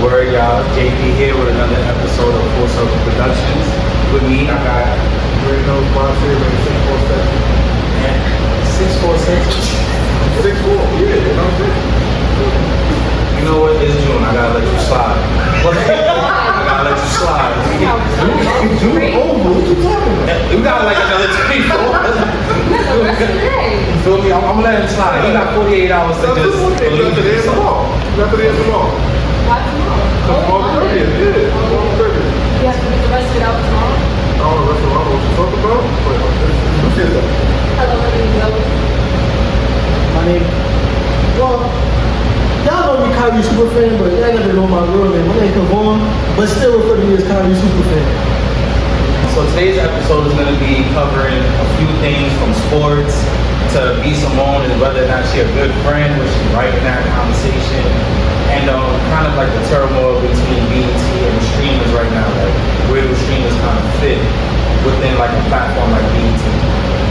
Word, y'all. JP here with another episode of Full Circle Productions. With me, I got Reno's boss here, man, 646. 646. 6'4", yeah, you know what I'm saying? You know what? It's June. I gotta let you slide. I gotta let you slide. June over, what you talking about? We got like another 24. You feel me? I'm gonna let him slide. He got 48 hours to just You got to the end tomorrow. You got to the end tomorrow. Why tomorrow? Tomorrow 30th, yeah. Tomorrow 30th. You have to get the rest of it out tomorrow? I don't know what you talk about, but who said that? Hello, my name is Zoey. My name, well, y'all know me KyrieSuperFan, but y'all never know my real name. My name is Kavon, but still refer to me as KyrieSuperFan. So today's episode is going to be covering a few things from sports to B. Simone and whether or not she's a good friend, was she right in that conversation, and kind of like the turmoil between BET and the streamers right now, like where do streamers kind of fit within like a platform like BET.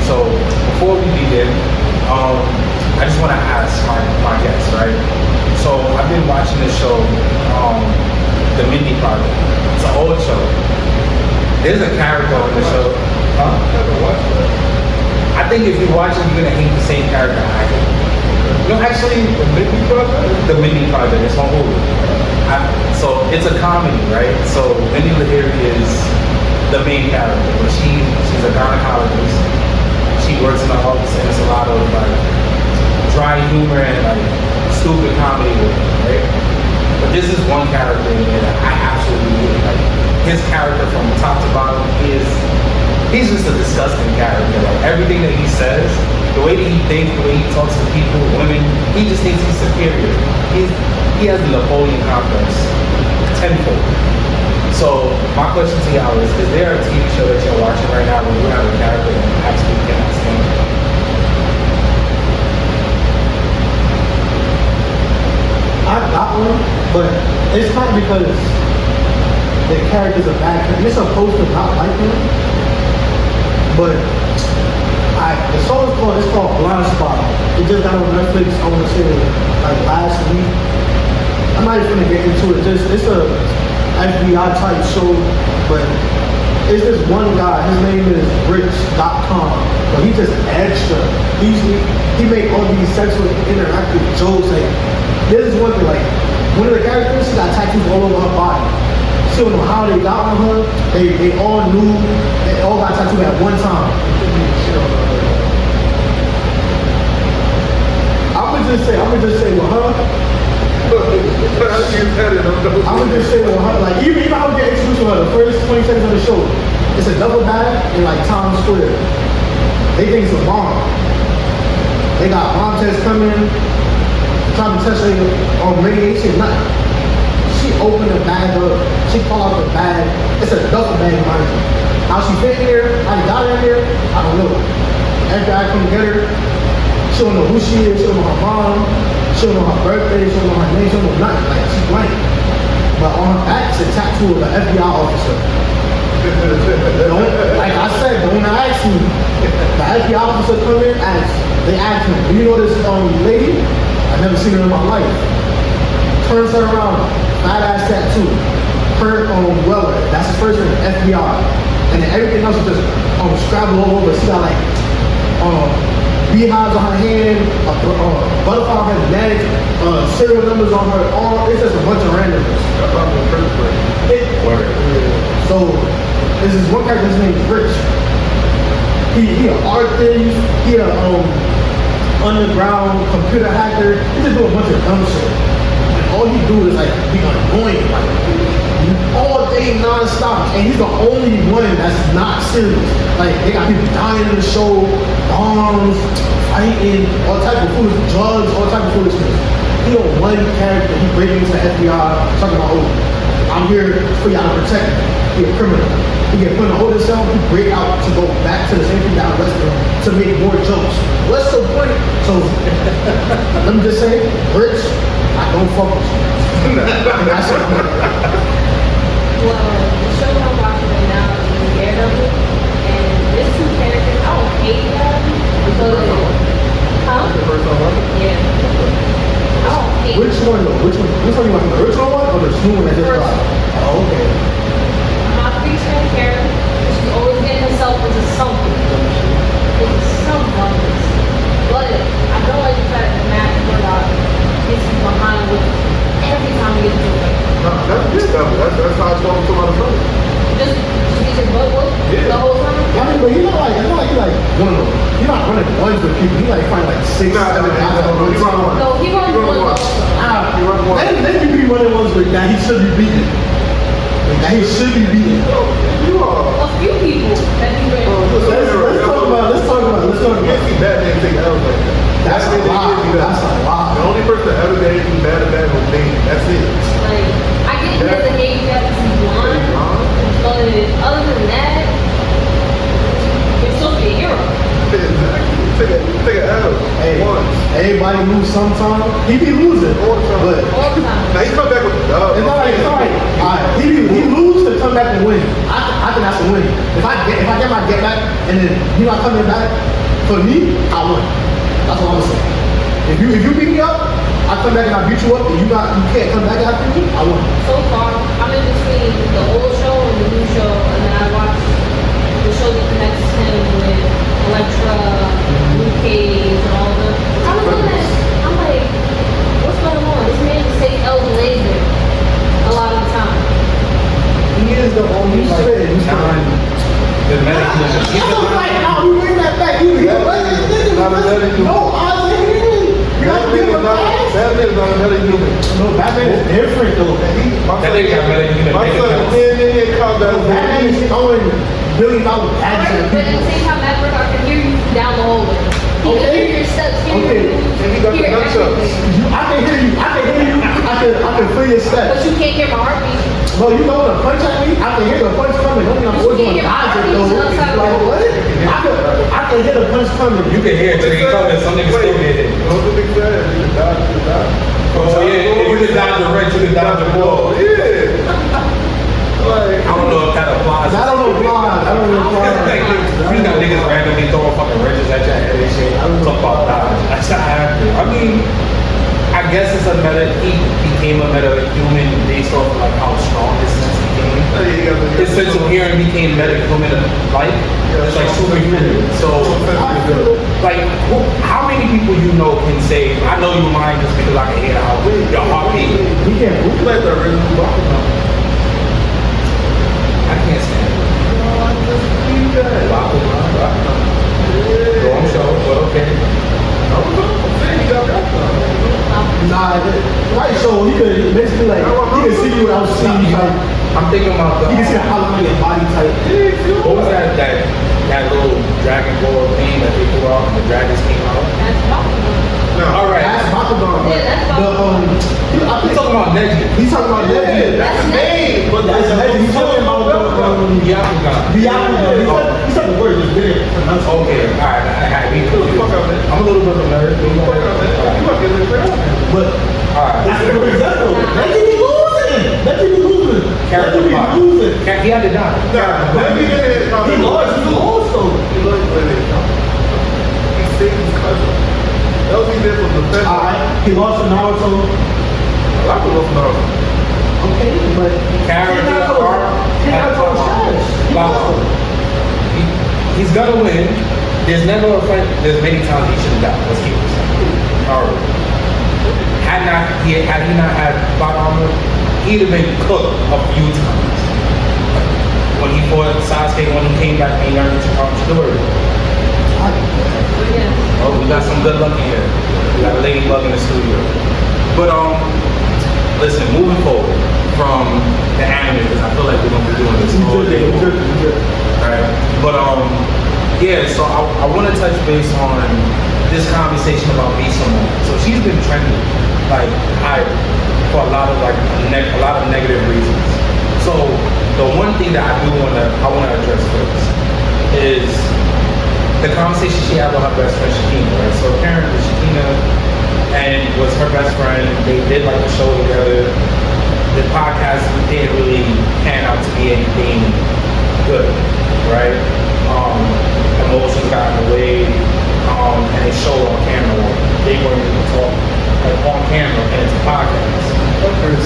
So before we begin, I just want to ask my guests, right? So I've been watching this show, The Mindy Project. It's an old show. There's a character on the show. Huh? Never watched that. I think if you watch it, you're gonna hate the same character I hate. No, actually, The Mindy Project? The Mindy Project is on Hulu. So it's a comedy, right? So Mindy Lahiri is the main character, but she's a gynecologist. She works in the office, and it's a lot of like dry humor and like stupid comedy with it, right? But this is one character in there that I absolutely hate. Like his character from top to bottom, he's just a disgusting character. Like everything that he says, the way that he thinks, the way he talks to people, women, he just thinks he's superior. He has the Napoleon complex tenfold. So my question to y'all is there a TV show that you're watching right now where you have a character that you absolutely cannot stand? I got one, but it's not because the character's a bad character. You're supposed to not like him, but the show is called Blind Spot. It just got on Netflix, I want to say, like last week. I'm not even gonna get into it. It's a FBI type show, but it's this one guy. His name is Rich.com, but he's just extra. He make all these sexual interactive jokes. Like this is one thing. Like one of the characters, she got tattoos all over her body. She don't know how they got on her. They all knew. They all got tattooed at one time. I'ma just say with her. I'ma just say with her. Like even I would get introduced to her the first 20 seconds of the show. It's a double bag in like Times Square. They think it's a bomb. They got bomb tests coming, trying to test her on radiation. Nothing. She opened the bag up. She pulled out the bag. It's a duffel bag, mind you. How she fit in there, how she got in there, I don't know. FBI come get her. She don't know who she is. She don't know her mom. She don't know her birthday. She don't know her name. She don't know nothing. Like she's blank. But on her back, it's a tattoo of an FBI officer. Like I said, don't ask me. The FBI officer come in, they ask him, do you know this lady? I've never seen her in my life. Turns her around, fat ass tattoo. Her Weller, that's his first name, FBI. And then everything else is just scrabbled all over. She got like beehives on her hand, butterfly on her neck, serial numbers on her arm. It's just a bunch of randomness. So this is one character, his name is Rich. He an art thief, he a underground computer hacker. He just do a bunch of dumb shit. And all he do is like be annoying, like all day non-stop. And he's the only one that's not serious. Like they got people dying in the show, bombs, fighting, all type of foolish drugs, all type of foolishness. He the one character, he break into the FBI, talking about, oh, I'm here for y'all to protect me. He a criminal. He get put in a holding cell, he break out to go back to the same people that arrested him to make more jokes. What's the point? So let me just say, Rich, I don't fuck with you. That's it. Well, the show I'm watching right now is Daredevil, and there's two characters. I don't hate them because, The first time watching? yeah. I don't hate Which one though? Which one you want? The original one or the new one one of them. He's not running ones with people. He like find like 6, 7 guys. He run one. No, he runs one also. He run one. Then you be running ones with that he should be beating. That he should be beating. You are. A few people that he ran. Let's talk about. You see Batman take L's like that. That's a lie. That's a lie. The only person that ever did anything bad was me. That's it. Like, I get he doesn't hate you because he's blind, but other than that, you're supposed to be a hero. Exactly. Take an L. Hey, once. everybody lose sometime. He be losing, All the time. but All the time. Now he come back with the dub. it's alright. He lose to come back and win. I think that's a win. If I get my get back and then he not coming back, for me, I win. That's what I'm saying. If you beat me up, I come back and I beat you up, and you can't come back after me, I win. So far, I'm in between the old show and the new show, and then I watch the show that connects him with Elektra, Luke Cage, and all of them. I'm looking at it, I'm like, what's going on? This man just takes L's and lays there a lot of the time. He is the only The medical. He's the fight now. We bring that back. You no odds in him. You got to give him a pass. Batman is not a better human. No, Batman is different though. That nigga got better than My son, calm down. Batman is throwing $1 billion Right, passes at but at the people. same time, that work, I can hear you down the hallway. He can Okay. hear your steps, hear Okay. your moves, And he got the hear gunshots. everything. I can hear you. I can feel your But steps. you can't hear my heartbeat. Bro, you know when a punch at me, I can hear the punch coming. Don't mean I'm always going to dodge it though. Like what? I can hear the punch coming. You can hear it till he coming. Some niggas still get hit. Don't do big fan. You can dodge, you can dodge. Oh yeah, if you can dodge the wrench, you can dodge the ball. Yeah. Like, I don't know if that applies. I don't know why. Like, you got niggas randomly throwing fucking wrenches at your head and shit. I don't talk about dodge. That's not happening. I mean, I guess it's a meta. He became a meta human based off of like how strong his sense became. His sense of hearing became meta human like it's like superhuman. So like how many people you know can say I know you're lying just because I can hear how your heartbeat. He can't move. you like the original Bakugan. I can't stand it. Yeah. Bakugan. Wrong show, but okay. I'm saying you got Bakugan. Nah, right. So he could basically like he can see you without seeing you. Like, I'm thinking about he can see the how long your body type. what was that little Dragon Ball thing that they threw out and the dragons came out? That's Bakugan. No. All right. That's Bakugan. Yeah, that's He's talking about Neji. He's talking about Neji. That's the name. But That's Neji. He's talking about Byakugan. He said the word just didn't pronounce it. Okay, alright, I had me confused. I'm a little bit of a nerd. You might get a little But Alright. that's the example. Neji be losing. Neji be losing. Character Neji be block. losing. He had to die. Nah, let me get it. He lost. He lost though. He looked with it. He saved his cousin. That was he did for the defense. Alright. He lost to Naruto. A lot of us know. Okay, but Character arc. Naruto trash. He lost. He's gonna win. There's never a fight. There's many times he should have died. Let's keep this. Alright. Had he not had plot armor, he'd have been cooked a few times. When he fought Sasuke, when he came back and he learned story. Yeah. Oh, we got some good luck in here. We got a ladybug in the studio. But listen, moving forward from the anime, because I feel like we're gonna be doing this all day long. Right? But yeah, so I want to touch base on this conversation about B Simone. So she's been trending like higher for a lot of negative reasons. So the one thing that I wanna address first is the conversation she had with her best friend Shakina, right? So apparently Shakina and was her best friend. They did like a show together. The podcast didn't really pan out to be anything good, right? Emotions got in the way, and they showed on camera. They weren't able to talk like on camera, and it's a podcast.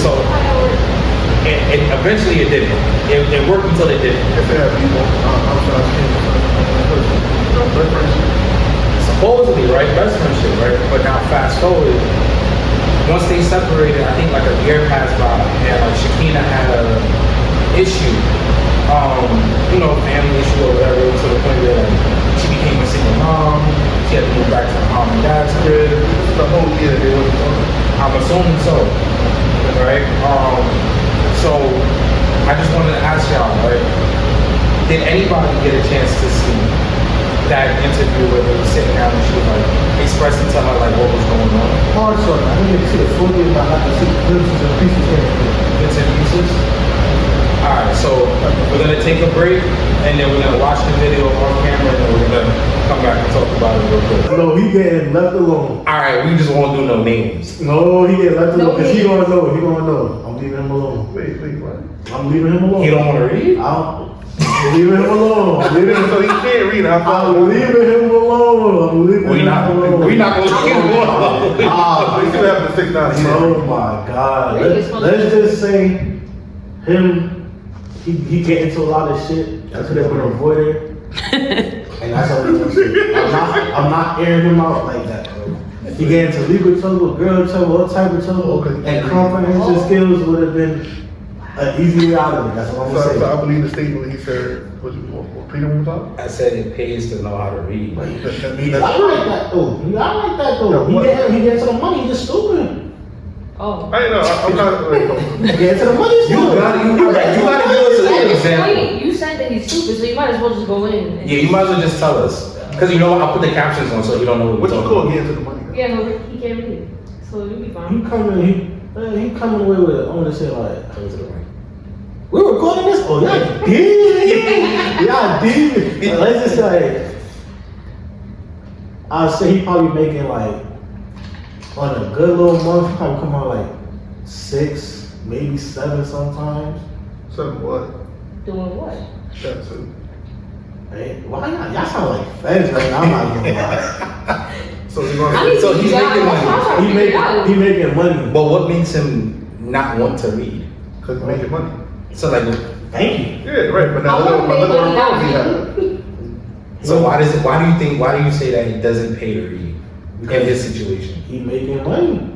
So it eventually it didn't. It worked until it didn't. If they have people, I'm Supposedly, right? Best friendship, right? But now fast forward, once they separated, I think like a year passed by, and like Shakina had a issue, family issue or whatever, to the point where like she became a single the whole year they wasn't talking. I'm assuming so, right? So I just wanted to ask y'all, right? Did anybody get a chance to see that interview where they were sitting down and she was like expressing to her like what was going on? Hard short. I didn't get to see the full game, but I got to see glimpses and pieces here and there. Bits and pieces. Alright, so we're gonna take a break and then we're gonna watch the video off camera and then we're gonna come back and talk about it real quick. No, he getting left alone. Alright, we just won't do no names. No, he getting left alone No because he names. gonna know. He gonna know. I'm leaving him alone. Wait, what? I'm leaving him alone. He don't wanna read? I'm leaving him alone. I'm leaving him So he can't read. I'm leaving him alone. I'm leaving We him not alone. gonna leave him alone. Ah, He still have to 6'9". oh my God. Let's just say him. He get into a lot of shit that could have been avoided, and that's all I'm gonna say. I'm not airing him out like that, bro. He get into legal trouble, girl trouble, all type of trouble, and comprehension skills would have been an easy way out of it. That's what I'm gonna say. So I believe the statement he said, what freedom was up? I said it pays to know how to read. I like that though. He get into the money. He just stupid. Oh. I know, I'm not He get into the money. You gotta give us an example. You said that he's stupid, so you might as well just go in. Yeah, you might as well just tell us. Because you know what? I'll put the captions on so you don't know what What we're you talking call about. getting to the money? Yeah, no, he can't read it. So you'll be He fine. coming away with it. I'm gonna say like. That was the right. We're recording this? Oh, yeah, deep. Yeah, deep. Let's just say, I'll say he probably making like, on a good little month, he probably come out like 6, maybe 7 sometimes. Something what? Doing what? That's it. Hey, why y'all sound like feds right now, I'm not gonna lie. So he's I gonna need So to he's figure out- making that's what I'm money. trying to figure out. He making money. But what makes him not want to read? because he's making money. So like, Thank you. Yeah, right. But now I look wanna at make what money problems he now. had. so why do you say that it doesn't pay to read in his situation? He making money.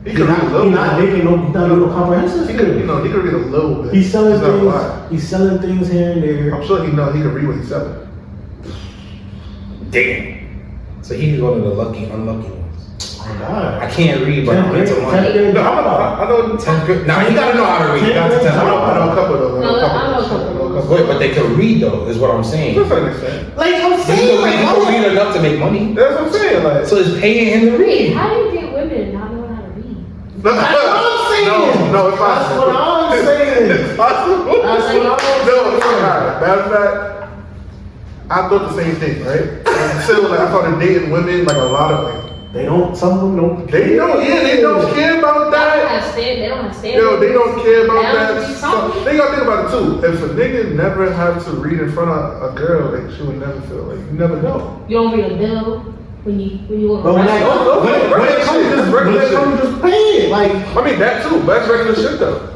He He could read a little not bit. making no comprehensive He could, skills. he could read a little bit. He's selling It's not a lot. things. He's selling things here and there. I'm sure he knows he can read what he's selling. Damn. So he can go to the lucky, unlucky ones. Oh God. I can't read, but I'm into money. No, I know. 10th grade. Now you gotta know how to read. You got to I know a couple of them. No, I know a couple. Wait, but they can read though, is what I'm saying. That's what I'm saying. Like I'm He saying, can read enough to make money. That's what I'm saying. Like, So it's paying him to Wait, read. how do you get women not knowing how to read? that's what I'm saying. No, it's That's possible. what I'm saying. It's possible. That's what I'm No, it's saying. not. Matter of fact, I thought the same thing, right? Until like I started dating women, like a lot of like some of them don't. they don't care about that. They don't have standards. Yo, they don't care about Boundaries, that. something. So, they gotta think about it too. If a nigga never had to read in front of a girl, like she would never feel like you never know. You don't read a bill when you want But when it comes, just pay it. Like I mean that too, but that's regular shit though.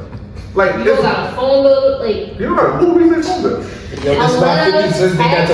Like you don't got a phone bill, like you don't got movies and phone bill. Yo, this is my 50 cents, they got to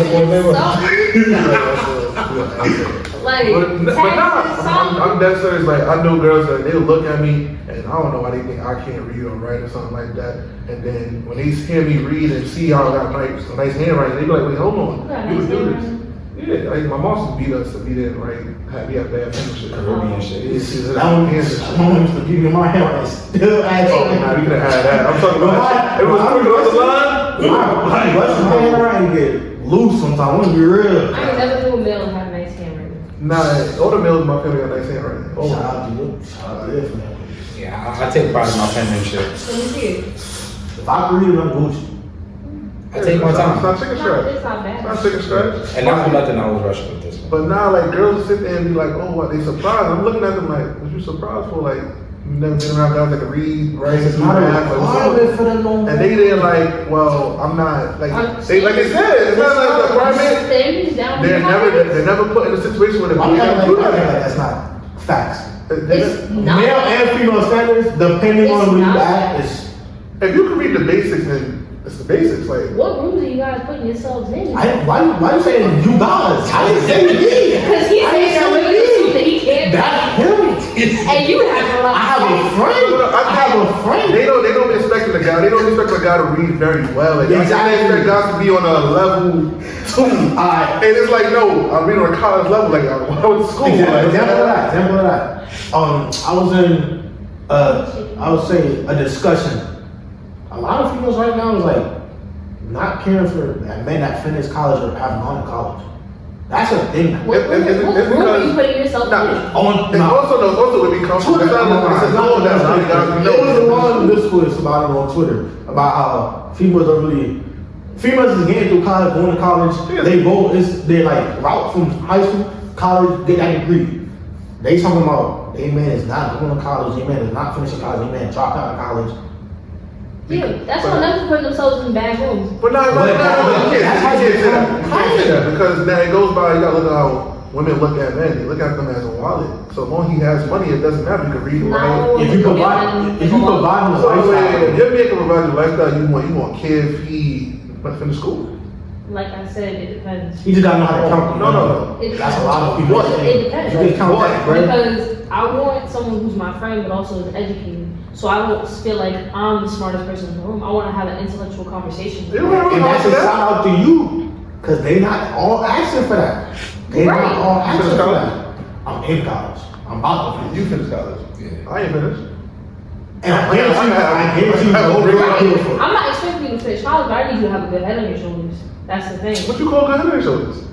like But nah, I'm dead serious. Like I know girls that they'll look at me and I don't know why they think I can't read or write or something like that. And then when they hear me read and see how I got nice handwriting, they be like, wait, hold on, you would do this. Yeah, like my mom used to beat us if we didn't we had bad penmanship. Caribbean shit. that one used to give me my hair. I still ask. Oh, nah, we could have had that. I'm talking about it was quicker on the line. My handwriting get loose sometimes. I want to be real. I ain't never knew a male have nice handwriting. Nah, all the males in my family got nice handwriting. Shout out to you. Shout out to you, man. Yeah, I take pride in my penmanship. Let me see it. If I can read it, I'm Gucci. I take my It's time. not chicken No, stretch. it's not It's bad. not chicken stretch. And not for nothing, I was rushing with this one. But now, like, girls sit there and be like, oh, what, they surprised. I'm looking at them like, what you surprised for? Like, you never been around guys that can read, write, It's do not a math, like, what's requirement up? for them no more. And they're like, well, I'm not, like they said, it's not like a requirement. They're never put in a situation where I'm they not have to do like that. that's not facts. It's not. Male and female standards, depending It's on where you not. at, is If you can read the basics, then it's the basics. Like, What rooms are you guys putting yourselves in? why you saying you guys? I didn't say me. Because he's I saying ain't something saying that he can't. That's him. And you have a lot. I have a friend. I have a friend. they don't expect the guy. They don't expect a guy to read very well. Like, Exactly. They expect guys to be on a level 2 And it's like, no, I'm reading on a college level. Like, I went to school. Example of that. I was in, I would say, a discussion. A lot of females right now is like not caring for men that finish college or have gone to college. That's a thing. What room are you putting yourself in? Also, it becomes It was a long discourse about it on Twitter about how females is getting through college, going to college. They go, they're like route from high school, college, get that degree. They talking about a man is not going to college, a man is not finishing college, a man dropped out of college. Yeah, that's why them putting themselves in bad rooms. But you can't say that because now it goes by. You gotta look at how women look at men. They look at them as a wallet. So long he has money, it doesn't matter. You can read him right. If you provide him a lifestyle, if your man can provide you a lifestyle, you want kids, feed, but finish school. Like I said, it depends. you just gotta know how to count. No. That's a lot of people. It depends. You can count that, right? Because I want someone who's my friend, but also is educated. So I don't feel like I'm the smartest person in the room. I want to have an intellectual conversation with them. And that's a shout out to you, because they not all asking for that. They not all asking for that. I'm in college. I'm about to finish. You finished college. Yeah. I ain't finished. And I guarantee you, no real deal for it. I'm not expecting you to finish college, but I need you to have a good head on your shoulders. That's the thing. What you call good head on your shoulders?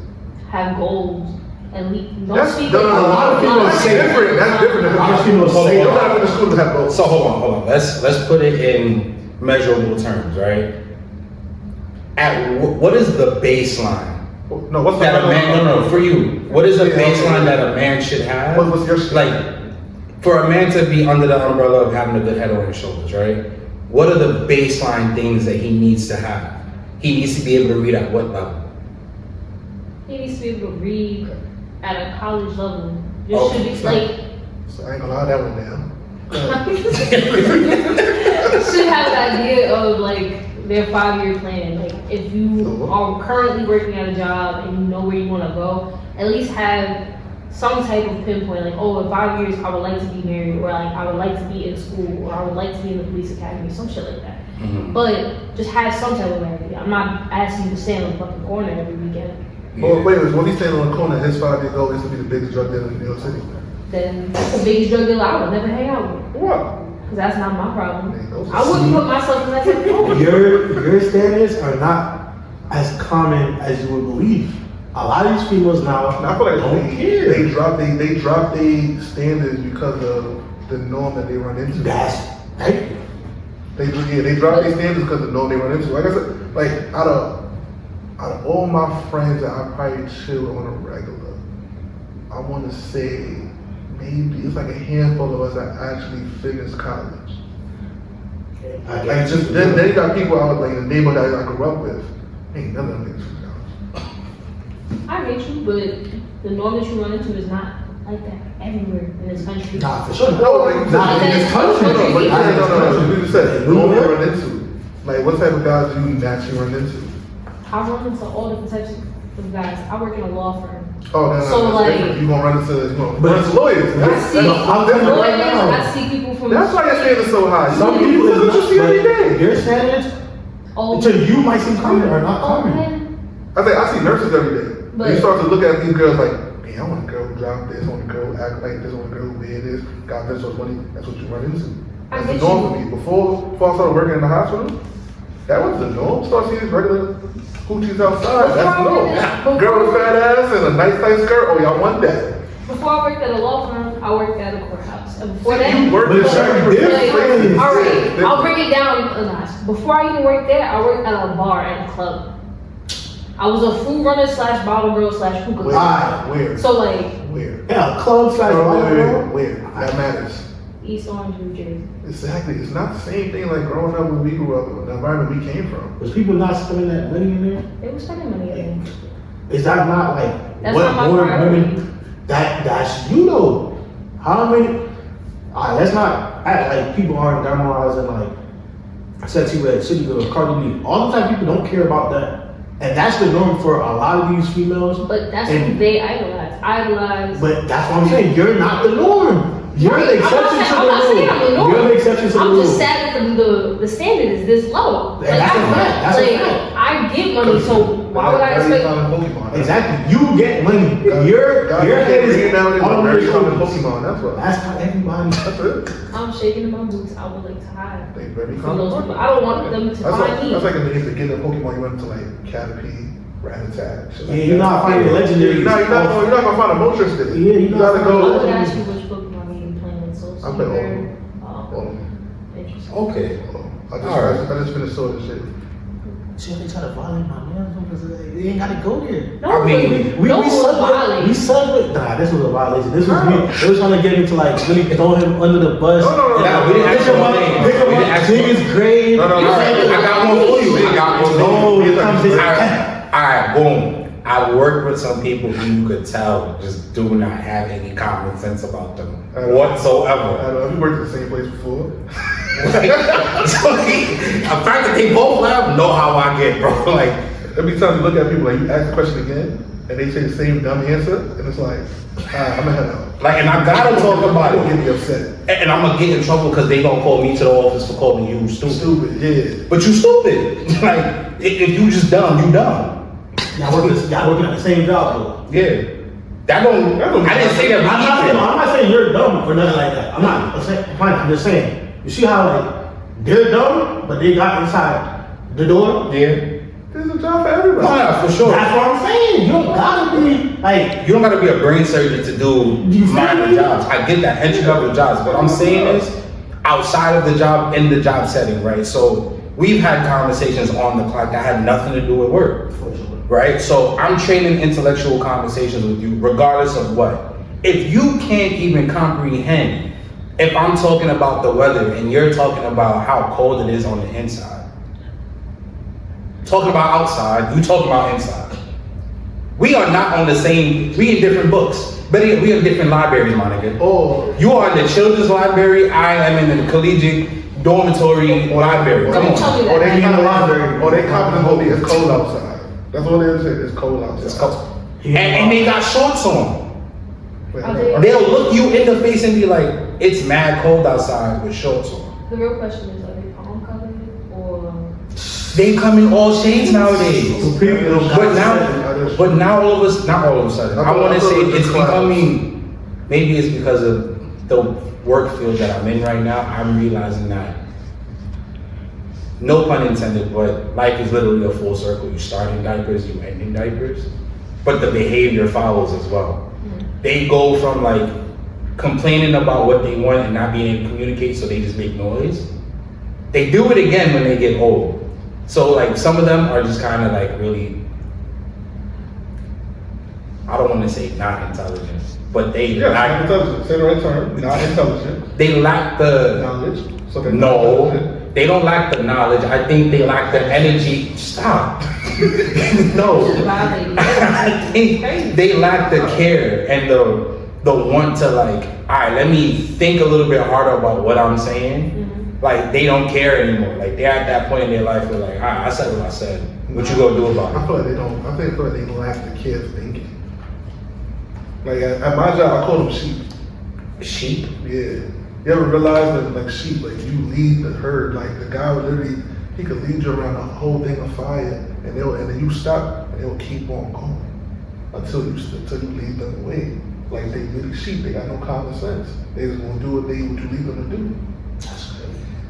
Have goals. And That's speak different. like A lot of people say different. That's different. A lot of people say you don't have to go to school to have goals. So hold on. Let's put it in measurable terms, right? What is the baseline? No, what's that a man? No, for you. What is the baseline that a man should have? What's your like? For a man to be under the umbrella of having a good head on his shoulders, right? What are the baseline things that he needs to have? He needs to be able to read at what level? He needs to be able to read at a college level. There should be like. So I ain't gonna lie that one down. Should have an idea of like their 5-year plan. Like if you are currently working at a job and you know where you want to go, at least have some type of pinpoint. Like, oh, in 5 years I would like to be married, or like I would like to be in school, or I would like to be in the police academy, some shit like that. Mm-hmm. But just have some type of idea. I'm not asking you to stand on the fucking corner every weekend. Well, wait, when he's standing on the corner, his 5-year goal is to be the biggest drug dealer in New York City. Then that's the biggest drug dealer I would never hang out with. What? Because that's not my problem. I wouldn't put myself in that type of corner. Your standards are not as common as you would believe. A lot of these females now I feel like don't care. They drop their standards because of the norm that they run into. Thank you. They drop their standards because of the norm they run into. Like I said, like out of all my friends that I probably chill on a regular, I want to say maybe it's like a handful of us that actually finished college. Like just then you got people out like in the neighborhood that I grew up with. Ain't none of them niggas from college. I get you, but the norm that you run into is not like that everywhere in this country. Nah, for sure. No, like, Not in this country. No. You just said the norm you run into. Like what type of guys do you naturally run into? I run into all different types of guys. I work in a law firm. Oh, no, So, that's like- different. You gonna run into lawyers. I see I'm telling you right now. I see people from That's why your standards so high. Some people That's what you see every day. your standards old to you might seem common or not old common. men. I see nurses every day. But- You start to look at these girls like, man, I want a girl who drive this, I want a girl who act like this, I want a girl who wear this, got this much money. That's what you run into. I That's the get norm you. for me. Before I started working in the hospital, that was the norm. Start seeing these regular hoochies outside. That's the norm. Girl with a fat ass and a nice tight skirt. Oh, y'all want that? Before I worked at a law firm, I worked at a courthouse. And before that, You work But in it's certain different. all right, Different. I'll bring it down a notch. Before I even worked there, I worked at a bar at a club. I was a food runner / bottle girl / hookah girl. Where? So like Where? Yeah, club / Where? That matters. East Orange, New Jersey. Exactly. It's not the same thing like growing up when we grew up in the environment we came from. Was people not spending that money in there? They were spending money at me. Is that not like That's what not my more priority. women? That's you know. How many? Alright, let's not act like people aren't glamorizing like sexy red, city girls, Cardi B. All the time people don't care about that, and that's the norm for a lot of these females. But that's who And- they idolize. But that's what I'm saying. You're not the norm. You're Right, the exception I'm not saying I'm the to the norm. rule. You're the exception to the I'm rule. just sad that the standard is this low. That's a fact. That's a like, fact. I get money, so why would I Very expect? common Pokemon. Exactly. You get money. Your head is nowadays on are your very common shoulders. Pokemon. That's what. That's how everybody. That's it. I'm shaking in my boots. I would like to hide They very from those common. people. I don't want them to That's find me. like in the beginning of Pokemon, you went to like Caterpie, Rattata. shit like Yeah, you're that. not finding legendaries. You're not gonna find a Moltres still. Yeah, you gotta I go. would ask you which Pokemon you playing with. So I'm playing Seaver. Interesting. Okay. I just finished sorting shit. See, they try to violate my man because they ain't gotta go there. No, I mean, no one was violating. We celebrate. Nah, this was a violation. This was me. They was trying to get me to like really throw him under the bus. No. Nah, we didn't ask Pick him for up, anything. pick him We didn't up, ask dig for- his grave. No. I got one for you. I got one for you. No, the conversation. Alright, boom. I worked with some people who you could tell just do not have any common sense about them whatsoever. I don't know. We worked at the same place before. So, the fact that they both laugh, know how I get, bro. Like, Every time you look at people, like you ask the question again, and they say the same dumb answer, and it's like, I'm gonna head out. like, and I gotta talk about Don't get me it. upset. And I'm gonna get in trouble because they gonna call me to the office for calling you stupid. Stupid, yeah. But you stupid. Like, if you just dumb, you dumb. Y'all working at the same job though. Yeah. That don't. I didn't say that. I'm not saying you're dumb or nothing like that. I'm just saying. You see how like they're dumb, but they got inside the door. Yeah. There's a job for everybody. Oh, yeah, for sure. That's what I'm saying. You don't gotta be like. You don't gotta be a brain surgeon to do You feel minor me? jobs. I get that, entry level jobs. What I'm saying is, outside of the job, in the job setting, right? So we've had conversations on the clock that had nothing to do with work, right? So I'm trading intellectual conversations with you, regardless of what. If you can't even comprehend, if I'm talking about the weather and you're talking about how cold it is on the inside, talking about outside, you talking about inside. We are not on the same, we in different books, but we in different libraries, my nigga. Oh, You are in the children's library, I am in the collegiate dormitory library. Come Don't tell me on. that. they confident gonna be it's cold outside. That's what they're saying. It's cold outside. It's cold. And they got shorts on. Wait, Are they- They'll look you in the face and be like, it's mad cold outside with shorts on. The real question is, are they palm covered or? They come in all shades nowadays. But But now all of us, not all of a sudden, I want to say it's becoming, maybe it's because of the work field that I'm in right now, I'm realizing that, no pun intended, but life is literally a full circle. You start in diapers, you end in diapers, but the behavior follows as well. They go from like complaining about what they want and not being able to communicate, so they just make noise. They do it again when they get old. So like some of them are just kind of like really, I don't want to say not intelligent, but they yeah, not lack, intelligent. Say the right term. Not intelligent. they lack the Knowledge. So they're not no, intelligent. they don't lack the knowledge. I think they lack the energy. Stop. No, Violating. I think they lack the care and the want to like, all right, let me think a little bit harder about what I'm saying. Like they don't care anymore. Like they're at that point in their life where like, all right, I said what I said. What you gonna do about I it? feel like they don't. I feel like they lack the kids thinking. Like at my job, I call them sheep. Sheep. Yeah. You ever realize that like sheep, like you lead the herd, like the guy would literally, he could lead you around a whole thing of fire, and then you stop, and they'll keep on going until you lead them away. Like they really sheep, they got no common sense. They just gonna do what you lead them to do.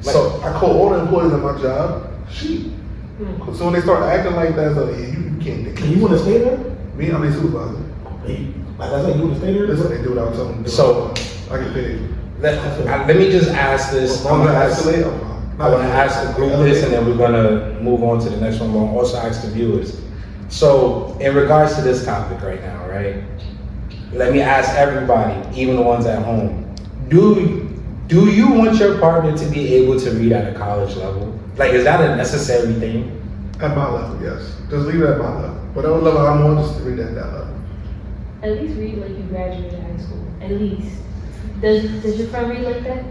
Like, So- I call all the employees at my job sheep. So when they start acting like that, it's like, yeah, you can't think. And you want to stay there? Me, I'm a supervisor. Like I said, you want to stay there? That's what they do without telling them. So- I get paid. Let me just ask this. I'm gonna ask, I want to ask the group this, and then we're gonna move on to the next one. We'll also ask the viewers. So, in regards to this topic right now, right? Let me ask everybody, even the ones at home. Do you want your partner to be able to read at a college level? Like, is that a necessary thing? At my level, yes. Just leave it at my level. Whatever level I'm on, just read at that level. At least read like you graduated high school. At least. Does your friend read like that?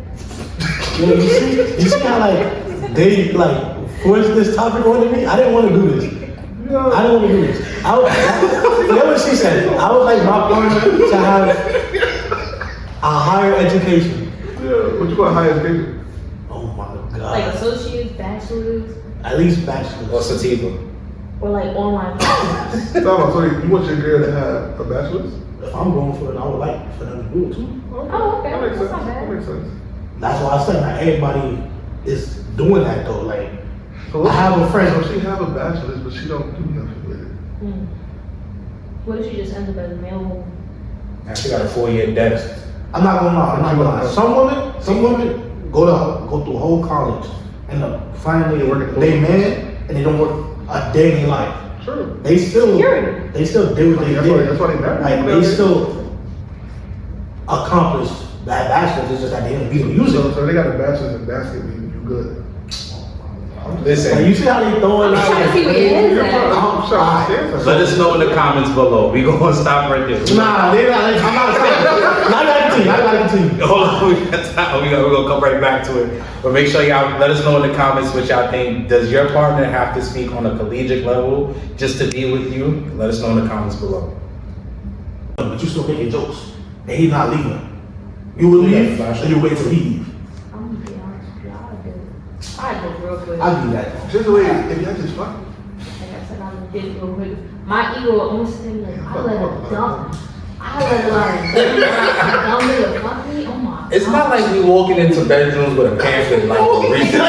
Yo, you see how like they like forced this topic onto me? I didn't want to do this. I didn't want to do this. Forget what she said. I would like my partner to have a higher education. Yeah, what you want higher education? Oh my Like god. associates, bachelors? At least Or bachelor's. sativa? or like online classes? So you want your girl to have a bachelor's? If I'm going for it, I would like for them to do it too. Oh, okay. That makes That's sense. not bad. That makes sense. That's why I said not everybody is doing that though. Like So I have a friend. So she have a bachelor's, but she don't do nothing with it. What if she just ends up as a mail? Now she got a 4-year debt. I'm not gonna lie. I'm not gonna lie. Some women go through whole college and finally Working they man and they don't work a day in their life. Sure. They still Security. do what they did. That's why they married. Like they still accomplish that bachelor's. It's just that they don't be able to use it. So they got a bachelor's in basketball. You good? Listen, Like, you see how they throw it I'm out? trying to see what it is. I'm trying to understand something. let us know in the comments below. We gonna stop right there. Nah, they not. I'm not saying. I gotta continue. Hold on, we got time. We're gonna come right back to it. But make sure y'all let us know in the comments what y'all think. Does your partner have to speak on a collegiate level just to be with you? Let us know in the comments below. But you still making jokes. And he's not leaving. You will leave, and you wait till he leave. I'm gonna be honest with you. I did real quick. I'll do that. Just wait. If y'all just fuck. Like I said, I did real quick. My ego almost said like, I let a dumb nigga fuck me. Oh my. It's not like we walking into bedrooms with a pamphlet like a reason.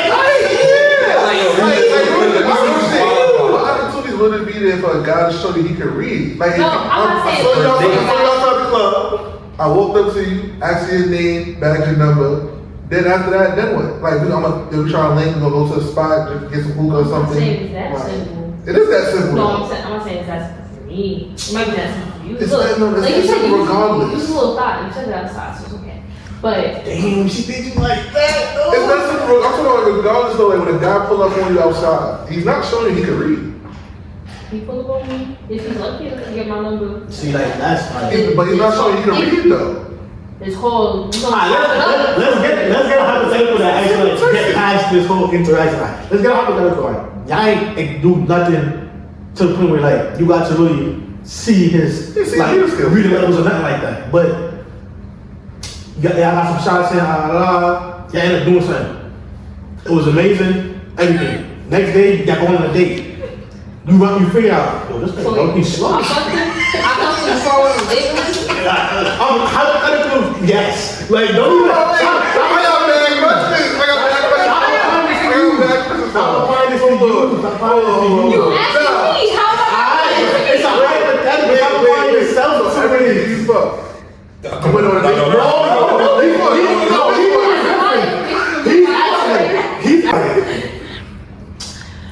What opportunities would it be there for a guy to show you he can read? Like, No, if I'm not I saying saw y'all for outside the club. I walked up to you, asked you your name, bagged your number. Then after that, then what? Like, we trying to link, we gonna go to a spot, just get some hookah or I'm something. saying it's that Like, simple. It is that simple. No, I'm not saying it's that simple for me. It might be that simple for you. It's Look, that- no, it's like that you said, simple regardless. you was a little thought. You said it outside, so it's okay. But Damn, she thinks you like that. It's not simple. I'm talking about regardless though, like when a guy pull up on you outside, he's not showing you he can read. he pull up on me. If he's lucky enough to get my number, See, like that's like. But he's not showing you can read though. it's called. Alright, let's get a hypothetical that actually like, get past this whole interaction. Like, let's get a hypothetical. Like, y'all ain't do nothing to the point where like you got to really see his Yeah, see like his skills. reading levels or nothing like that. But y'all got some shots in, y'all ended up doing something. It was amazing, everything. Next day, y'all going on a date. You figure out, yo, this thing he's slow. I fucked him before we were dating. Hypothetical, yes. Like, don't even. I got bad questions. I got bad questions. Stop applying this to you. Stop applying this to you. You asking me how am I? It's a hypothetical. Stop applying yourself to somebody. You fuck. I went on a date.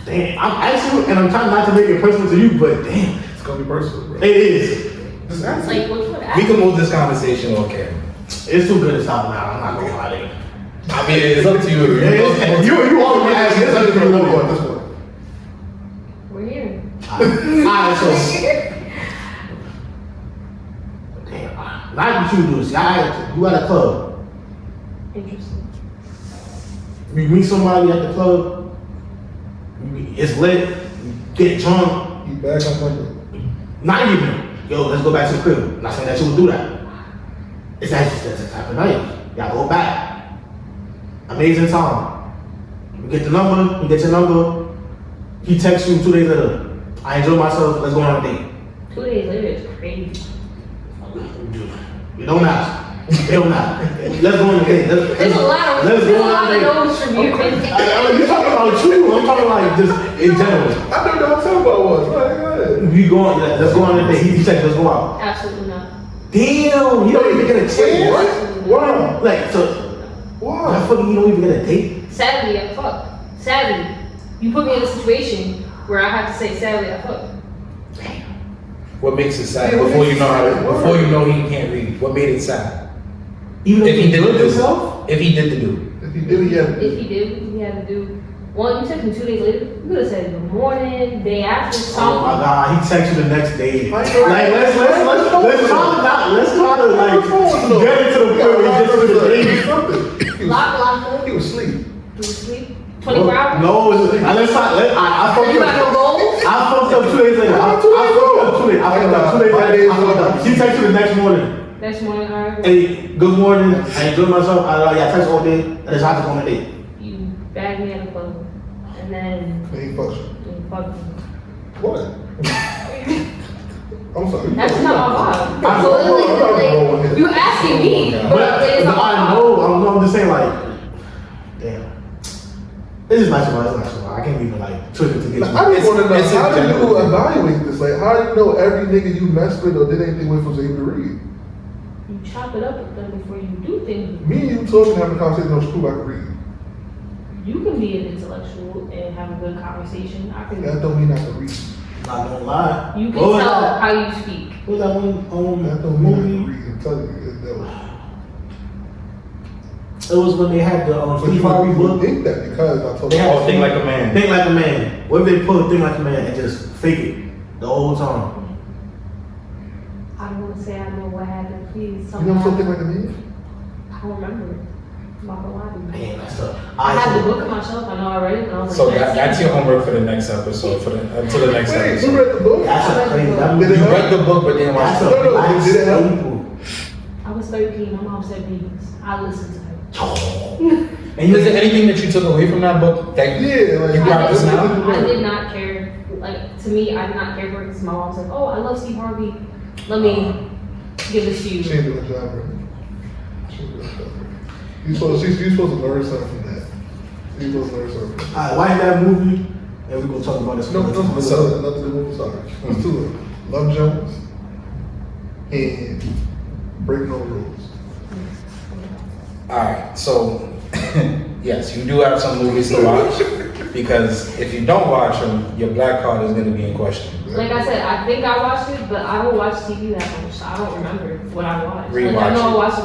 Damn, I'm asking and I'm trying not to make it personal to you, but damn, It's gonna be personal, bro. it is. Just ask Like, what you would We ask? can move this conversation on camera. It's too good to stop now. I'm not gonna lie to you. I mean, it's up to you. You already asked this other people Go to on this one. We're here. Alright, so damn, not what you do. See, you at a club. Interesting. You meet somebody at the club. It's lit. You get drunk. You back on number. Not even. Yo, let's go back to the crib. Not saying that you would do that. It's actually that's the type of night. Y'all go back. Amazing time. You get the number. You get your number. He texts you 2 days later. I enjoy myself. Let's go on a date. 2 days later, it's crazy. You don't matter. It don't matter. Let's go on a date. There's a lot of no's from you. You talking about you? I'm talking like just in general. I know y'all talking about one. Go ahead. You going? Let's go on a date. He texts. Let's go out. Absolutely not. Damn. You don't even get a chance. What? Why? Like so. Why? That fucking you don't even get a date. Sadly, I fuck. Sadly, you put me in a situation where I have to say, sadly, I fuck. What makes it sad? Before you know he can't read. What made it sad? Even if If he he did did the do. himself. If he did the do. If you do, yeah. If he did, he had to do. One, you text me 2 days later. You could have said good morning, day after, Oh something. my god, he texted you the next day. Why Like you- let's try to like get into the point where he gets to the date. Lock. He was asleep. You was asleep. 24 hours. No, let's not. I fucked You got no up. goals? I fucked up 2 days later. I fucked up 2 days. I fucked up 2 days later. I fucked up. He texted you the next morning. Next morning, alright. Hey, good morning. I enjoyed myself. I text all day. And it's hard to go on a date. You bagged me at a club. And then And he fucks you. you fucked me. What? I'm sorry. That's not my vibe. I'm So not rolling with it. you asking me, but it's not my I vibe. know. I'm just saying, like, damn. This is not too much. It's not too much. I can't even like twist it to get Like, you. I just want to know, it's a how do you general thing. evaluate this? Like, how do you know every nigga you messed with or did anything with was able to read? You chop it up with them before you do things. Me and you talking, having a conversation, no screw, I can read. You can be an intellectual and have a good conversation. I can. That don't mean I can read. Not gonna lie. You can What was tell that? how you speak. What was that one That don't mean I can movie? read. I'm telling you, that was. It was when they had the But Steve you Harvey would book. think that because I told They you. had- Oh, Think Like a Man. Think Like a Man. What if they pull Think Like a Man and just fake it the whole time? I don't want to say I know what happened. Please, You know someone. something like a man? I don't remember. I'm not gonna lie to you. Man, that's tough. I had the book on my shelf. I know I read it. And I was So like, that's your homework for the next episode, until the next Wait, you episode. read the book? That's a crazy. That Did movie. it You help? read the book, but didn't watch That's the a No, no, black did it help? staple. I was 13. My mom said beans. I listened to her. And you Is there anything that you took away from that book that Yeah, like you practice now? I did not care. Like, to me, I did not care for it because my mom said, oh, I love Steve Harvey. Let me give this to She you. ain't doing a job, bro. She ain't doing a job, bro. You supposed to learn something from that. You supposed to learn something. From that. Alright, watch that movie, and we're gonna talk about this. No, another time. nothing to do with sorry. It's two of them. Love Jones and Break No Rules. Alright, so yes, you do have some movies to watch because if you don't watch them, your black card is going to be in question. Like I said, I think I watched it, but I don't watch TV that much. So I don't remember what I watched. Like, I Rewatch know it. I watched a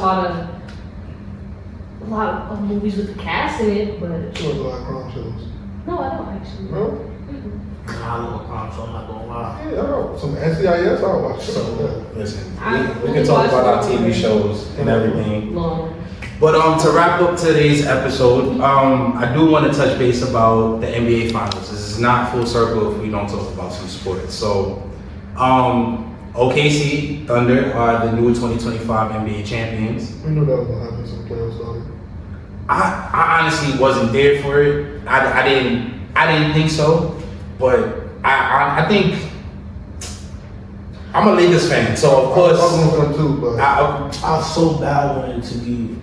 lot of movies with the cast in it, but She was a lot of crime shows. no, I don't actually. No? Mm-mm. Nah, I love crime, so I'm not gonna lie. Yeah, I know. Some NCIS, I'll watch some of that. Listen, I we only can talk watch about our one TV movie. shows and everything. Long. But to wrap up today's episode, I do want to touch base about the NBA Finals. This is not full circle if we don't talk about some sports. So, OKC Thunder are the new 2025 NBA champions. We knew that was gonna happen. Some playoffs started. I honestly wasn't there for it. I didn't think so. But I think I'm a Lakers fan, so of course I was going for them too, but I so bad wanted it to be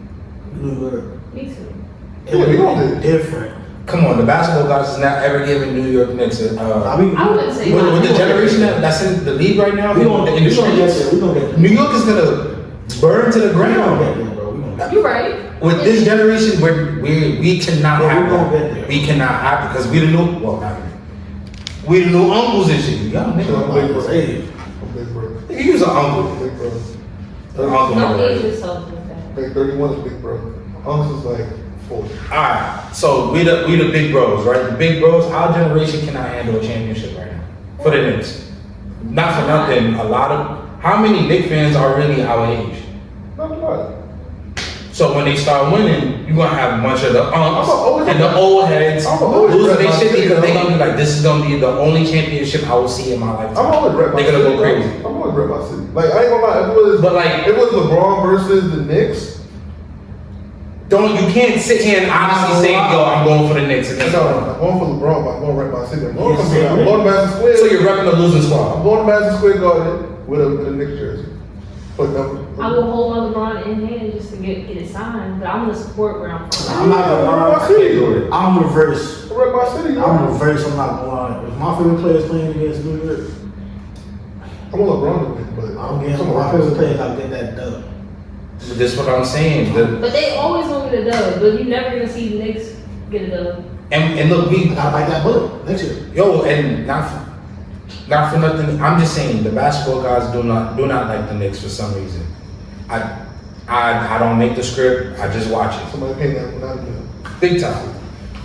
New York. Me too. It Yeah, we would all be did. different. come on, the basketball guys is not ever giving New York Knicks a. I mean, I wouldn't say With the not. generation that's in the league right now, we gonna in the get there. streets, We gonna get there. New York is gonna burn to the We gonna get ground. there, bro. We gonna get You're right. With this generation, we cannot Bro, we have gonna that. get there. We cannot have it because we the new, well, not really. We the new uncles and shit. Yeah, So nigga. I'm big bro. Hey. I'm big bro. Nigga, you was an uncle. Big bro. An uncle. Don't right? age yourself with that. Like 31 is big bro. Uncle's is like 40. Alright, so we the big bros, right? The big bros, our generation cannot handle a championship right now. For the Knicks. Not for nothing, how many Knicks fans are really our age? Not a lot. So when they start winning, you're gonna have a bunch of the unks always- and the old heads I'm always losing rep their my shit city, because they're though. gonna be like, this is gonna be the only championship I will see in my lifetime. I'm always rep my They're gonna city, go crazy. bro. I'm always rep my city. Like, I ain't gonna lie, if it was LeBron versus the Knicks, You can't sit here and honestly say, yo, I'm going for the Knicks against no, LeBron. I'm going for LeBron, but I'm going to rep my city. I'm going Yes, to sir. Madison Square. So you're repping the losing I'm squad. going to Madison Square Garden with a Knicks jersey. But I will hold my LeBron in hand just to get it signed, but I'm gonna support where I'm from. I'm not gonna lie. my city. I'm reverse. I rep my city. I'm reverse. I'm not gonna lie. If my favorite player is playing against New York, I want LeBron to win, but I'm getting come my on. favorite player gotta get that dub. This is what I'm saying. But they always gonna get a dub, but you never gonna see the Knicks get a dub. And look, I gotta bite that bullet next year. yo, and not for nothing. I'm just saying the basketball guys do not like the Knicks for some reason. I don't make the script. I just watch it. Somebody pay that $1 million. Big time.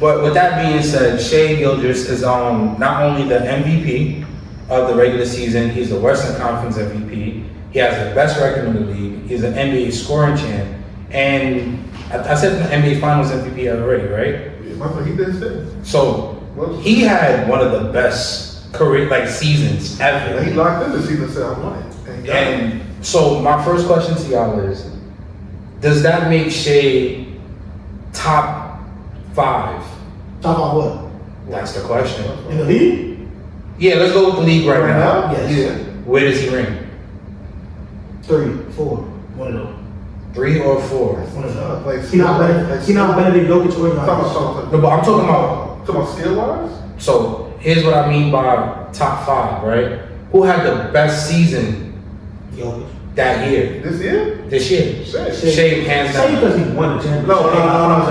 But with that being said, Shai Gilgeous is not only the MVP of the regular season, he's the Western Conference MVP. He has the best record in the league. He's an NBA scoring champ. And I said the NBA Finals MVP already, right? Yeah, he did his thing. So he had one of the best career seasons ever. And he locked in the season and said, I want it. And he got it. And so my first question to y'all is, does that make Shai top 5? Talk about what? That's the question. In the league? Yeah, let's go with the league right now. Yes. Yeah. Where does he rank? 3, 4, one of them. 3 or 4? One of them. Like, He not better. He not better than Jokic or Giannis. No, but I'm talking about. Talking about skill wise. So here's what I mean by top 5, right? Who had the best season Jokic. that year? This year? This year? Shit. Shave hands Say down. because he won the championship. No.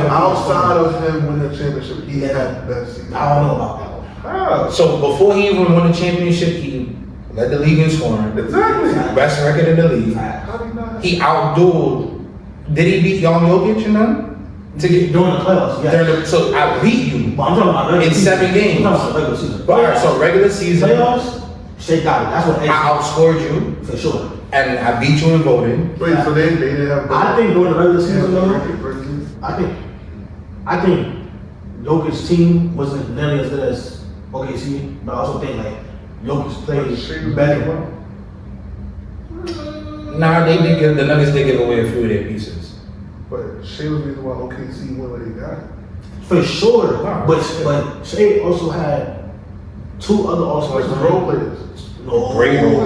Outside of him winning the championship, he had the best season. I don't know about that one. How? So before he even won the championship, he led the league in scoring. Exactly. Best record in the league. How do you not? He outdueled. Did he beat Young Jokic and them? To get During the playoffs, yeah. so I beat you. But I'm talking about regular In season. 7 games. I'm talking about regular season. All right, so regular season, Playoffs, Shea got it. That's what I Edge outscored you for sure. and I beat you in voting. Wait, so they didn't have. I think during the regular season, though, though. I think Jokic's team wasn't nearly as good as OKC, but I also think like Jokic played better. Nah, they did give the Nuggets did give away a few of their pieces. But Shea was the reason why OKC won what they got. For sure, Wow. but Shea also had 2 other All-Stars. Like the role players. No, Great role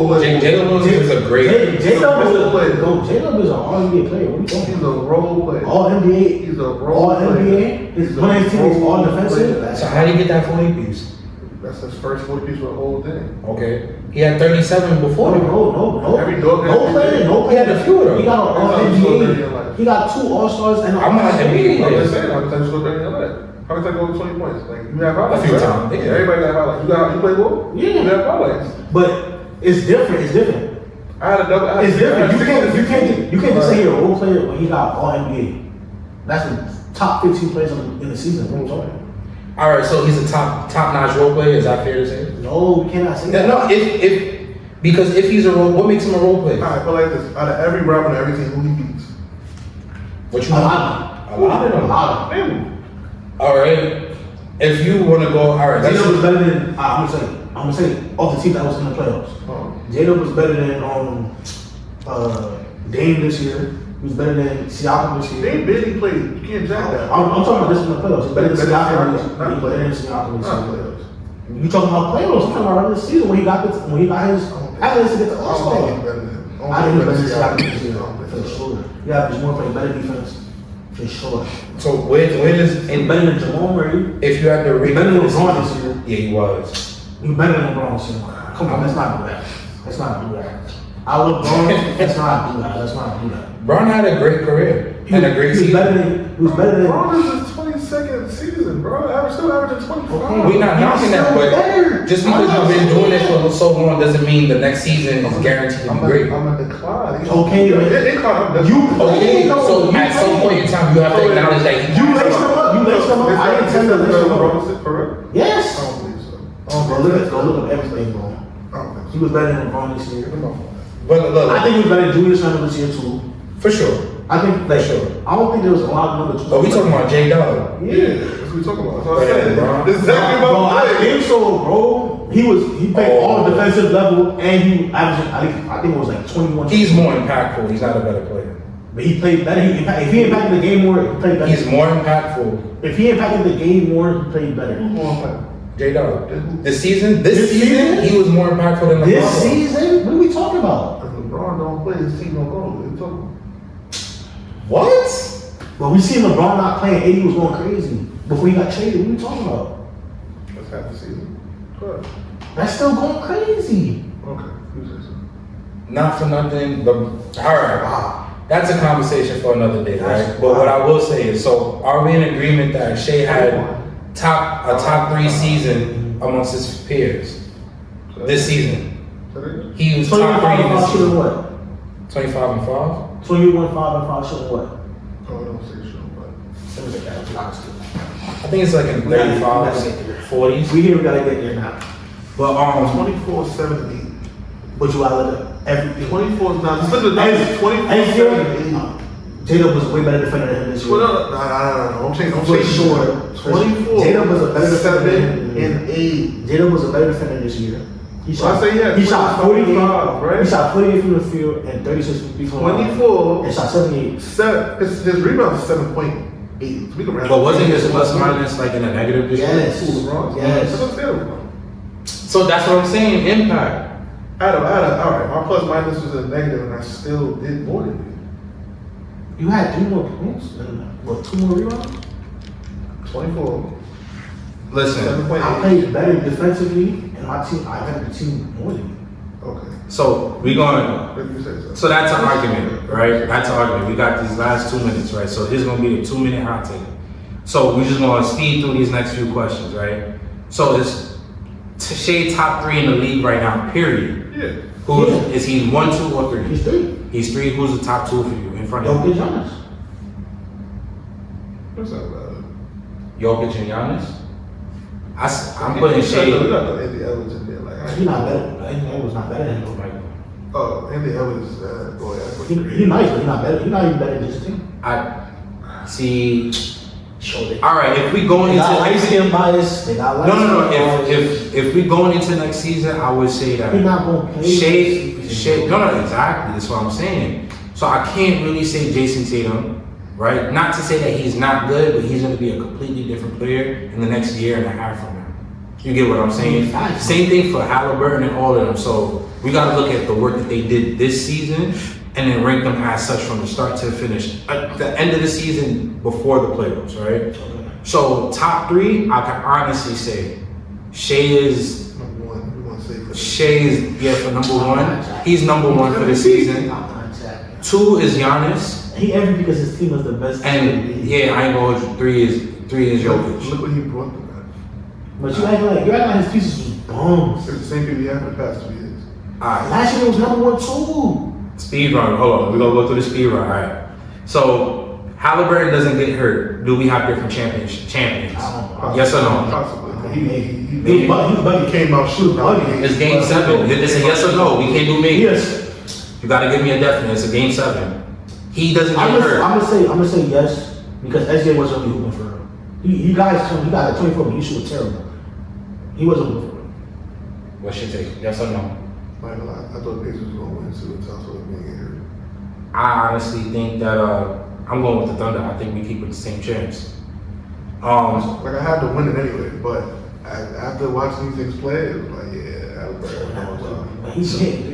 player. Jalen is a great. J-Dub is role player. J-Dub is an All-NBA player. What are you talking He's about? a role player. All-NBA. He's a role All player. NBA. His one of his team is all defensive. So how do you get that 40 piece? That's his first 40 piece for the whole thing. Okay, he had 37 before. No. Every dog has No player. He had a few of them. He got an That's how you score 30 in life. All-NBA. He got 2 All-Stars and an I'm not All-NBA. NBA. I'm just saying, how many times you scored 30 in life? How many times you go 20 points? Like, you have highlights. A few right? times, yeah. Everybody got highlights. You play ball? Yeah. You have highlights. But it's different. It's different. I had a double. I had It's different. I had You can't just say you're a role player when he got All-NBA. That's the top 15 players in the season. What are you talking about? All right, so he's a top notch role player. Is that fair to say? No, you cannot say that. No, because if he's a role, what makes him a role player? Alright, but like this, out of every rapper and every team, who he beats? What you A mean? lot A lot of A them. lot of them. Name All right, if you want to go, all right, J-Dub was this better than, I'm gonna say, off the team that was in the playoffs. them. J-Dub was better than Dame this year. He was better than Siakam this They year. barely played. You can't jack that. I'm talking about this in the playoffs. He's better than Better than Siakam. Siakam. Not He's better than Siakam this Not year. playoffs. You talking about playoffs? I'm talking about regular season when he got his accolades to get the I don't All-Star. think he's better than him. I think he's better than Siakam Siakam. this year, for sure. Yeah, he's more playing better defense, for sure. so where does And better than Jamal Murray. if you had to rate Better than this LeBron season- this year. Yeah, he was. He's better than LeBron this year. Come on, let's not do that. Let's not do that. I love LeBron. Let's not do that. Let's not do that. Brown had a great career and a great He was season. better than. He was better than. Bro, this is his 22nd season, bro. Still averaging 25. Okay. We're not He's knocking that, still but better. just because I'm not you've been saying doing it that. for so long doesn't mean the next season is guaranteed to be great. I'm a decline. Okay, man. Okay, so at some point in time, you have to acknowledge that he You laced him up. You laced him up. I didn't tell you to lace him up. For real? Yes. I don't believe so. Go look up everything, bro. I don't think He was better than LeBron this year. But look, I think he was better than Julius Randle this year too. for sure. I think like Sure. I don't think there was a lot of number 2. But we talking about J Dub. Yeah, that's what we talking about. That's what I Better than said. LeBron. This is exactly Bro, what I I'm saying. think so, bro. He played all defensive level and he averaged I think it was like 21. He's more impactful. He's not a better player. But he played better. If he impacted the game more, he played better. He's more impactful. If he impacted the game more, he played better. J Dub. This season, he was more impactful than LeBron. This season? What are we talking about? If LeBron don't play, his team don't go. What are you talking about? What? But we seen LeBron not playing. 80 was going crazy before he got traded. What are we talking about? That's half the season. Good. That's still going crazy. Okay. You say so. Not for nothing, but all right. Wow. That's a conversation for another day, right? That's But what wild. I will say is, so are we in agreement that Shea had a top 3 season amongst his peers this season? Say that again? He was 21, top 3 5, this shooting season. what? 25 and 5. 21, 5, and 5 shooting what? Oh, I don't say sure, but. Let me get that. Honestly. I think it's like in 35s, 40s. We gotta get there now. But 24, 7, and 8. but you gotta look at everything. 24 is not. Just look at the numbers. 24, 7, and 8. J-Dub was a way better defender than him this year. Well, no. I'm saying, For sure. 24. J-Dub was a better defender 7 and 8. J-Dub was a better defender this year. He Well, I say yeah, He shot 25, right? He shot 48 from the field and 36 from the field. 24. And shot 78. His rebound is 7.8. So we can round But it. wasn't his plus minus like in a negative this year? Yes. Who, LeBron? Yes. That's what I'm saying, LeBron. So that's what I'm saying, impact. All right, my plus minus was a negative and I still did more than You had 3 more points and what, 2 more rebounds? you. 24. Listen, 7.8. I played better defensively, and my team, I got the team more than you. Okay. so we going, If you say so. so that's an argument, right? That's an argument. We got these last 2 minutes, right? So here's gonna be a 2-minute hot take. So we're just gonna speed through these next few questions, right? So is Shea top 3 in the league right now, period? Yeah. Who Yeah. is he 1, 2, or 3? He's 3. He's 3. Who's the top 2 for you in front of Don't him? get Giannis. That's not bad. Jokic and Giannis? I'm putting Shea. We got the Anthony Edwards in there. Like, He's not better. Anthony was not better than him right now. oh, Anthony Edwards, boy, He's nice, but he's not better. He's not even better than this team. I see. Show it. All right, if we going They into got light skin bias. They got light no. skin If we going into next season, I would say that He's not gonna play. Shea. No, exactly. That's what I'm saying. So I can't really say Jason Tatum, right? Not to say that he's not good, but he's going to be a completely different player in the next year and a half from now. You get what I'm saying? Facts. Same thing for Halliburton and all of them. So we got to look at the work that they did this season and then rank them as such from the start to the finish. At the end of the season before the playoffs, right? So top 3, I can honestly say Shea is number one. We want to say for Shea is for number 1. He's number 1 for the season. 2 is Giannis, He envied because his team was the best. team in the and league. yeah, I ain't going to 3 is Jokic. Look what he brought them back. But you act like his pieces was bums. It's the same people he had for the past 2 years. All right, Last year it was number 1 too. speed run. Hold on, we're gonna go through the speed run. All right. So Halliburton doesn't get hurt. Do we have different champions? Yes or no? Possibly. He was Came out shooting. It's game 7. It's a yes or no. We can't do maybe. Yes. You gotta give me a definite. It's a game 7. He doesn't get I'm hurt. gonna say yes because SJ wasn't really hooping for him. He got a 24, but he shoot terrible. He wasn't hooping for him. What's your take? Yes or no? I thought Pacers was going to win too until I saw them being hurt. I honestly think that I'm going with the Thunder. I think we keep with the same champs. Like I had to win it anyway, but after watching these things play, it was like, yeah, But he's hit.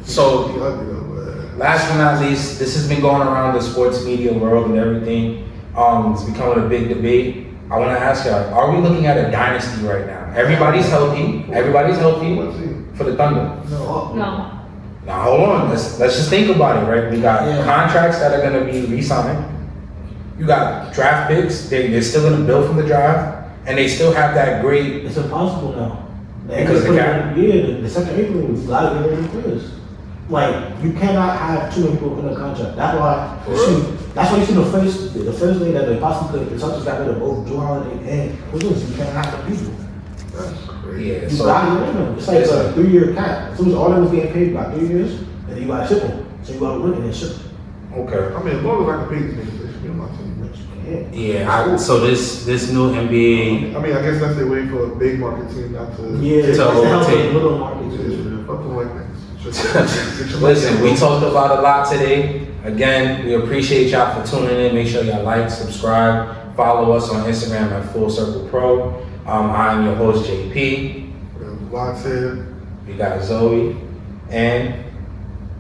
So he ugly though, but last but not least, this has been going around the sports media world and everything. It's becoming a big debate. I want to ask y'all, are we looking at a dynasty right now? Everybody's healthy. Everybody's healthy for the Thunder. no. No. Now hold on, let's just think about it, right? We got contracts that are gonna be re-signed. You got draft picks, they're still gonna build from the draft, and they still have that great. It's impossible now. Because of the cap? Yeah, the second April, we gotta get rid of the players. Like, you cannot have too many people in a contract. That's why you see the first day that they possibly could, the Celtics got rid of both Drew Holiday and Kuzma. You can't have the people. That's crazy. Yeah, You so gotta get rid of them. It's like a 3-year cap. As soon as all of them was getting paid by 3 years, and then you gotta ship them. So you gotta win and then ship them. okay. I mean, as long as I can pay these niggas, they should be on my team. But you can't. Yeah, so this new NBA. I mean, I guess that's their way for a big market team not to. Yeah, it's So, the help take- of little markets. Fuck them like that. Listen, we talked about a lot today. Again, we appreciate y'all for tuning in. Make sure y'all like, subscribe, follow us on Instagram at Full Circle Pro. I'm your host JP. Lots here. We got Zoe and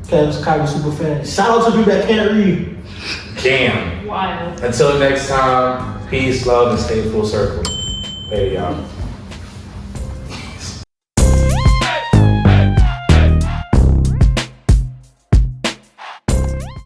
Kev's KyrieSuperFan. Shout out to people that can't read. Jam. Wild. Until next time, peace, love, and stay full circle. There y'all.